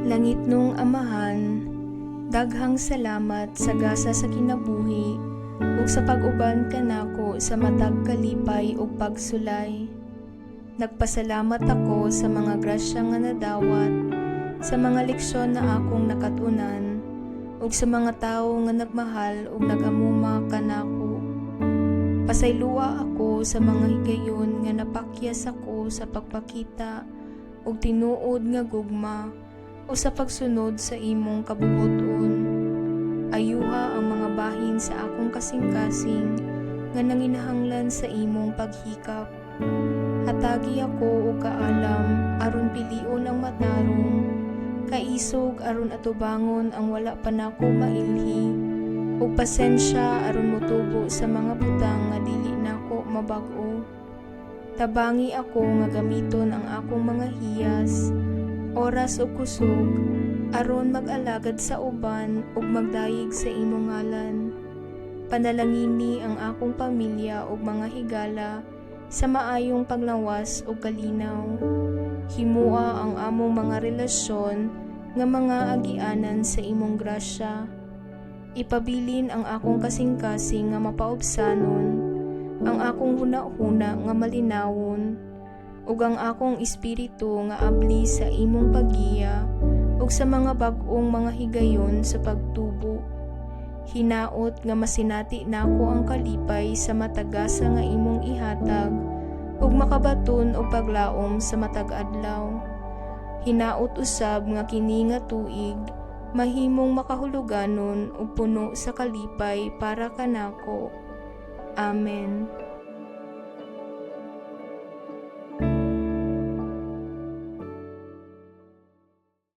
Langit nung Amahan, daghang salamat sa gasa sa kinabuhi ug sa pag-uban kanako sa matag kalipay ug pagsulay. Nagpasalamat ako sa mga grasya nga nadawat, sa mga leksyon na akong nakatunan, ug sa mga tawo nga nagmahal ug nagamuma kanako. Pasayloa ako sa mga higayon nga napakyas ako sa pagpakita ug tinuod nga gugma o sa pagsunod sa imong kabubuton. Ayuha ang mga bahin sa akong kasing-kasing nga nanginahanglan sa imong paghikap. Hatagi ako og kaalam aron pilion ang matarong, kaisog aron atubangon ang wala pa nako mailhi, ug pasensya aron motubo sa mga butang nga dili nako mabag-o. Tabangi ako nga gamiton ang akong mga hiyas, oras ug kusog aron mag-alagad sa uban ug magdayeg sa imong ngalan. Panalangini ang akong pamilya ug mga higala sa maayong paglawas ug kalinaw. Himua ang among mga relasyon nga mga agianan sa imong grasya. Ipabilin ang akong kasing-kasing nga mapaubsanon, ang akong huna-huna nga malinawon, ug ang akong espiritu nga abli sa imong paggiya ug sa mga bag-ong mga higayon sa pagtubo. Hinaot nga masinati nako ang kalipay sa matagasa nga imong ihatag ug makabaton og paglaom sa matag adlaw. Hinaot usab nga kini nga tuig mahimong makahuluganon ug puno sa kalipay para kanako. Amen.